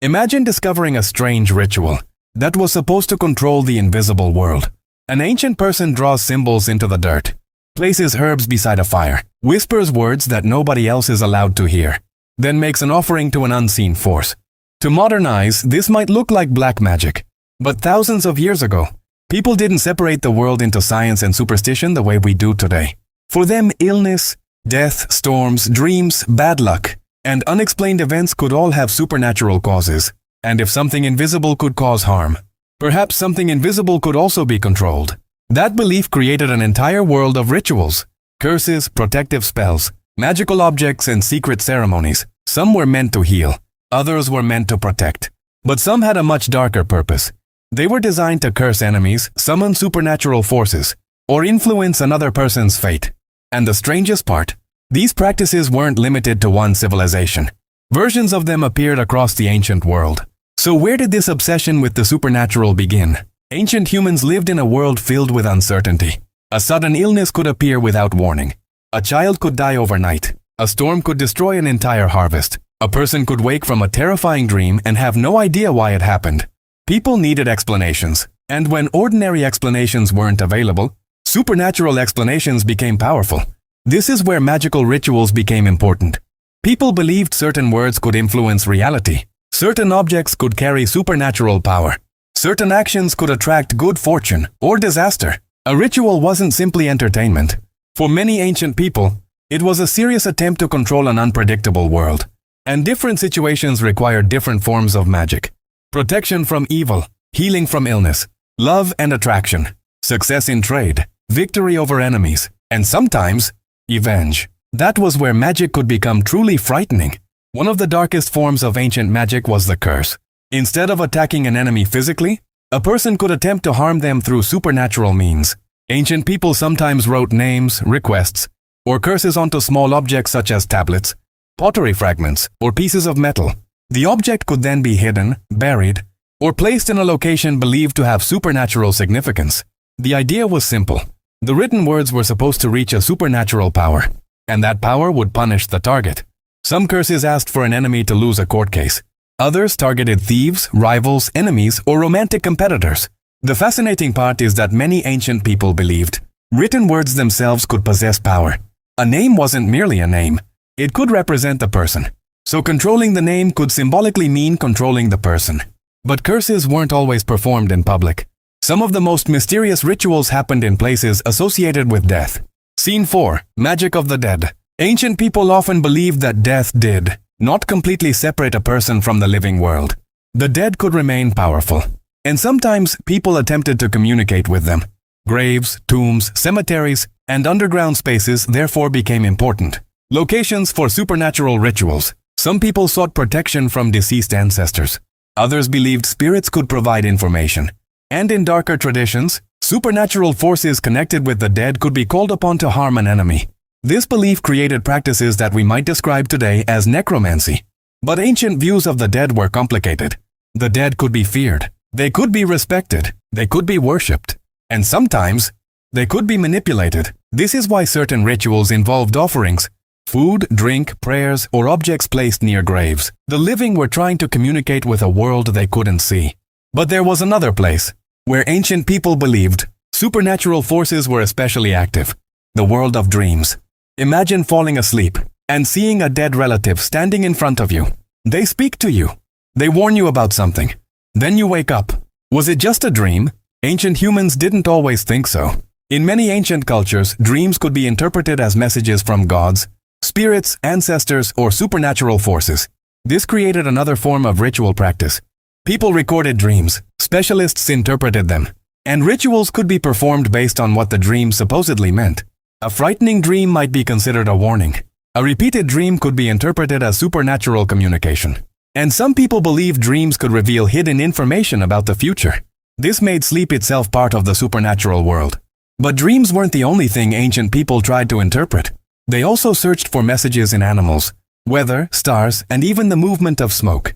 Imagine discovering a strange ritual that was supposed to control the invisible world. An ancient person draws symbols into the dirt, places herbs beside a fire, whispers words that nobody else is allowed to hear, then makes an offering to an unseen force. To modern eyes, this might look like black magic, but thousands of years ago, people didn't separate the world into science and superstition the way we do today. For them, illness, death, storms, dreams, bad luck, and unexplained events could all have supernatural causes. And if something invisible could cause harm, perhaps something invisible could also be controlled. That belief created an entire world of rituals, curses, protective spells, magical objects, and secret ceremonies. Some were meant to heal, others were meant to protect. But some had a much darker purpose. They were designed to curse enemies, summon supernatural forces, or influence another person's fate. And the strangest part, these practices weren't limited to one civilization. Versions of them appeared across the ancient world. So where did this obsession with the supernatural begin? Ancient humans lived in a world filled with uncertainty. A sudden illness could appear without warning. A child could die overnight. A storm could destroy an entire harvest. A person could wake from a terrifying dream and have no idea why it happened. People needed explanations. And when ordinary explanations weren't available, supernatural explanations became powerful. This is where magical rituals became important. People believed certain words could influence reality. Certain objects could carry supernatural power. Certain actions could attract good fortune or disaster. A ritual wasn't simply entertainment. For many ancient people, it was a serious attempt to control an unpredictable world. And different situations required different forms of magic. Protection from evil, healing from illness, love and attraction, success in trade, victory over enemies, and sometimes, revenge. That was where magic could become truly frightening. One of the darkest forms of ancient magic was the curse. Instead of attacking an enemy physically, a person could attempt to harm them through supernatural means. Ancient people sometimes wrote names, requests, or curses onto small objects such as tablets, pottery fragments, or pieces of metal. The object could then be hidden, buried, or placed in a location believed to have supernatural significance. The idea was simple. The written words were supposed to reach a supernatural power, and that power would punish the target. Some curses asked for an enemy to lose a court case. Others targeted thieves, rivals, enemies, or romantic competitors. The fascinating part is that many ancient people believed written words themselves could possess power. A name wasn't merely a name. It could represent a person. So controlling the name could symbolically mean controlling the person. But curses weren't always performed in public. Some of the most mysterious rituals happened in places associated with death. Scene 4. Magic of the Dead. Ancient people often believed that death did not completely separate a person from the living world. The dead could remain powerful, and sometimes people attempted to communicate with them. Graves, tombs, cemeteries, and underground spaces therefore became important locations for supernatural rituals. Some people sought protection from deceased ancestors. Others believed spirits could provide information. And in darker traditions, supernatural forces connected with the dead could be called upon to harm an enemy. This belief created practices that we might describe today as necromancy. But ancient views of the dead were complicated. The dead could be feared. They could be respected. They could be worshipped. And sometimes, they could be manipulated. This is why certain rituals involved offerings, food, drink, prayers, or objects placed near graves. The living were trying to communicate with a world they couldn't see. But there was another place where ancient people believed supernatural forces were especially active. The world of dreams. Imagine falling asleep and seeing a dead relative standing in front of you. They speak to you. They warn you about something. Then you wake up. Was it just a dream? Ancient humans didn't always think so. In many ancient cultures, dreams could be interpreted as messages from gods, spirits, ancestors, or supernatural forces. This created another form of ritual practice. People recorded dreams, specialists interpreted them, and rituals could be performed based on what the dream supposedly meant. A frightening dream might be considered a warning. A repeated dream could be interpreted as supernatural communication. And some people believed dreams could reveal hidden information about the future. This made sleep itself part of the supernatural world. But dreams weren't the only thing ancient people tried to interpret. They also searched for messages in animals, weather, stars, and even the movement of smoke.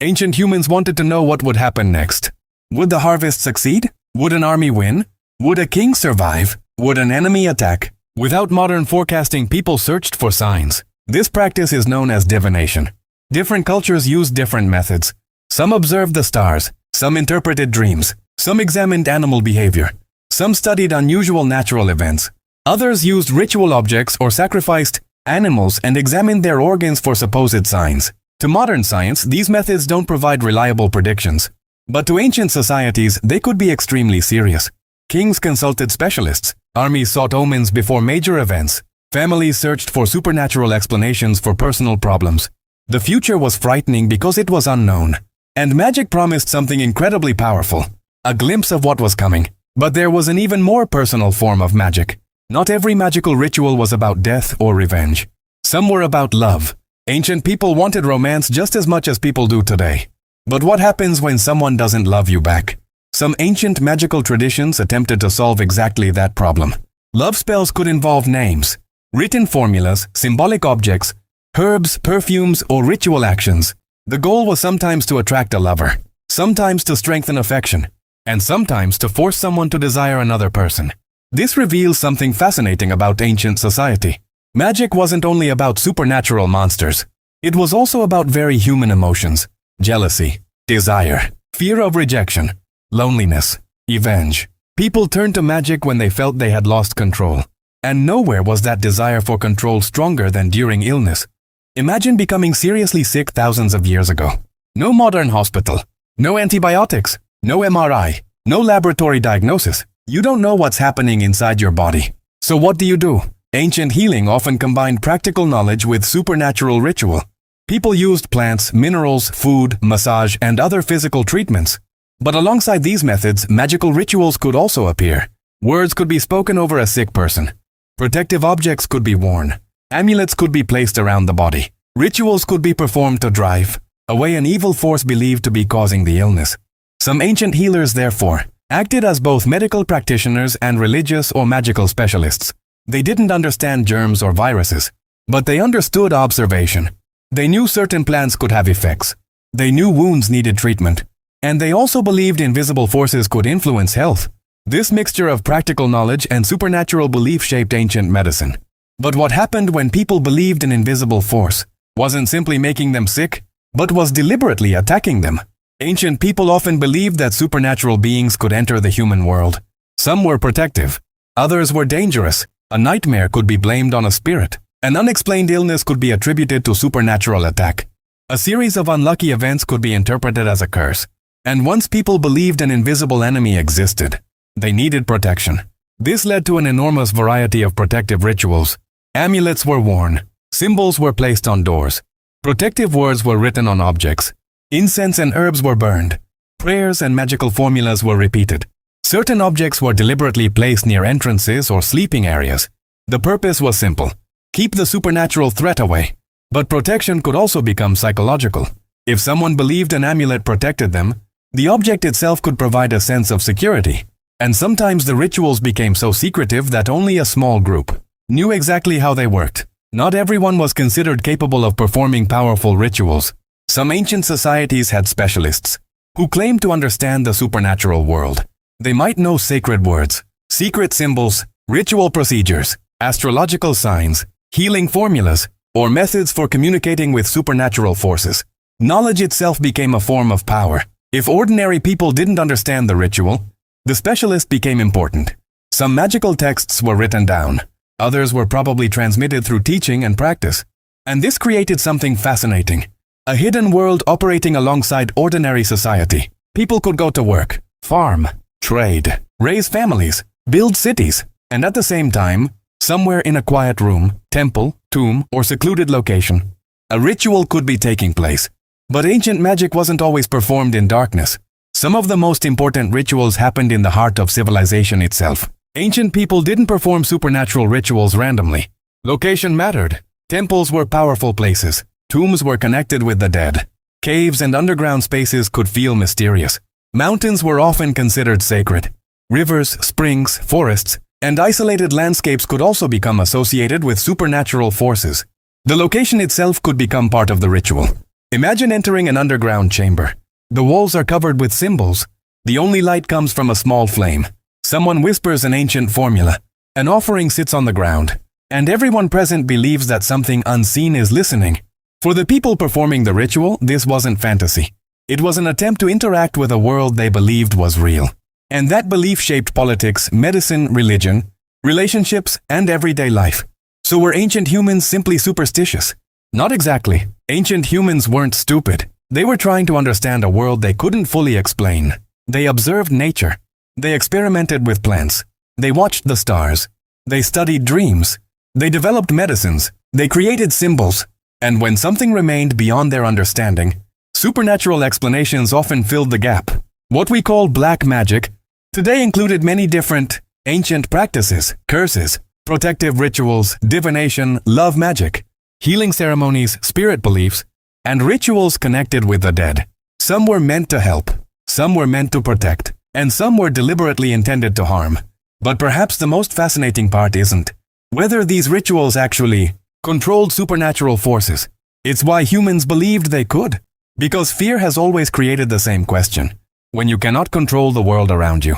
Ancient humans wanted to know what would happen next. Would the harvest succeed? Would an army win? Would a king survive? Would an enemy attack? Without modern forecasting, people searched for signs. This practice is known as divination. Different cultures used different methods. Some observed the stars, some interpreted dreams, some examined animal behavior, some studied unusual natural events. Others used ritual objects or sacrificed animals and examined their organs for supposed signs. To modern science, these methods don't provide reliable predictions. But to ancient societies, they could be extremely serious. Kings consulted specialists, armies sought omens before major events, families searched for supernatural explanations for personal problems. The future was frightening because it was unknown. And magic promised something incredibly powerful, a glimpse of what was coming. But there was an even more personal form of magic. Not every magical ritual was about death or revenge. Some were about love. Ancient people wanted romance just as much as people do today. But what happens when someone doesn't love you back? Some ancient magical traditions attempted to solve exactly that problem. Love spells could involve names, written formulas, symbolic objects, herbs, perfumes, or ritual actions. The goal was sometimes to attract a lover, sometimes to strengthen affection, and sometimes to force someone to desire another person. This reveals something fascinating about ancient society. Magic wasn't only about supernatural monsters. It was also about very human emotions: jealousy, desire, fear of rejection, loneliness, revenge. People turned to magic when they felt they had lost control. And nowhere was that desire for control stronger than during illness. Imagine becoming seriously sick thousands of years ago. No modern hospital, no antibiotics, no MRI, no laboratory diagnosis. You don't know what's happening inside your body. So what do? Ancient healing often combined practical knowledge with supernatural ritual. People used plants, minerals, food, massage, and other physical treatments. But alongside these methods, magical rituals could also appear. Words could be spoken over a sick person. Protective objects could be worn. Amulets could be placed around the body. Rituals could be performed to drive away an evil force believed to be causing the illness. Some ancient healers, therefore, acted as both medical practitioners and religious or magical specialists. They didn't understand germs or viruses, but they understood observation. They knew certain plants could have effects. They knew wounds needed treatment. And they also believed invisible forces could influence health. This mixture of practical knowledge and supernatural belief shaped ancient medicine. But what happened when people believed an invisible force wasn't simply making them sick, but was deliberately attacking them. Ancient people often believed that supernatural beings could enter the human world. Some were protective. Others were dangerous. A nightmare could be blamed on a spirit. An unexplained illness could be attributed to supernatural attack. A series of unlucky events could be interpreted as a curse. And once people believed an invisible enemy existed, they needed protection. This led to an enormous variety of protective rituals. Amulets were worn. Symbols were placed on doors. Protective words were written on objects. Incense and herbs were burned. Prayers and magical formulas were repeated. Certain objects were deliberately placed near entrances or sleeping areas. The purpose was simple: keep the supernatural threat away. But protection could also become psychological. If someone believed an amulet protected them, the object itself could provide a sense of security. And sometimes the rituals became so secretive that only a small group knew exactly how they worked. Not everyone was considered capable of performing powerful rituals. Some ancient societies had specialists who claimed to understand the supernatural world. They might know sacred words, secret symbols, ritual procedures, astrological signs, healing formulas, or methods for communicating with supernatural forces. Knowledge itself became a form of power. If ordinary people didn't understand the ritual, the specialist became important. Some magical texts were written down. Others were probably transmitted through teaching and practice. And this created something fascinating: a hidden world operating alongside ordinary society. People could go to work, farm, trade, raise families, build cities, and at the same time, somewhere in a quiet room, temple, tomb, or secluded location, a ritual could be taking place. But ancient magic wasn't always performed in darkness. Some of the most important rituals happened in the heart of civilization itself. Ancient people didn't perform supernatural rituals randomly. Location mattered. Temples were powerful places. Tombs were connected with the dead. Caves and underground spaces could feel mysterious. Mountains were often considered sacred. Rivers, springs, forests, and isolated landscapes could also become associated with supernatural forces. The location itself could become part of the ritual. Imagine entering an underground chamber. The walls are covered with symbols. The only light comes from a small flame. Someone whispers an ancient formula. An offering sits on the ground, and everyone present believes that something unseen is listening. For the people performing the ritual, this wasn't fantasy. It was an attempt to interact with a world they believed was real. And that belief shaped politics, medicine, religion, relationships, and everyday life. So were ancient humans simply superstitious? Not exactly. Ancient humans weren't stupid. They were trying to understand a world they couldn't fully explain. They observed nature. They experimented with plants. They watched the stars. They studied dreams. They developed medicines. They created symbols. And when something remained beyond their understanding, supernatural explanations often filled the gap. What we call black magic today included many different ancient practices, curses, protective rituals, divination, love magic, healing ceremonies, spirit beliefs, and rituals connected with the dead. Some were meant to help, some were meant to protect, and some were deliberately intended to harm. But perhaps the most fascinating part isn't whether these rituals actually controlled supernatural forces. It's why humans believed they could. Because fear has always created the same question. When you cannot control the world around you,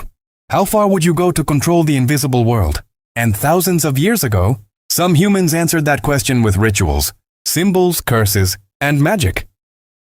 how far would you go to control the invisible world? And thousands of years ago, some humans answered that question with rituals, symbols, curses, and magic.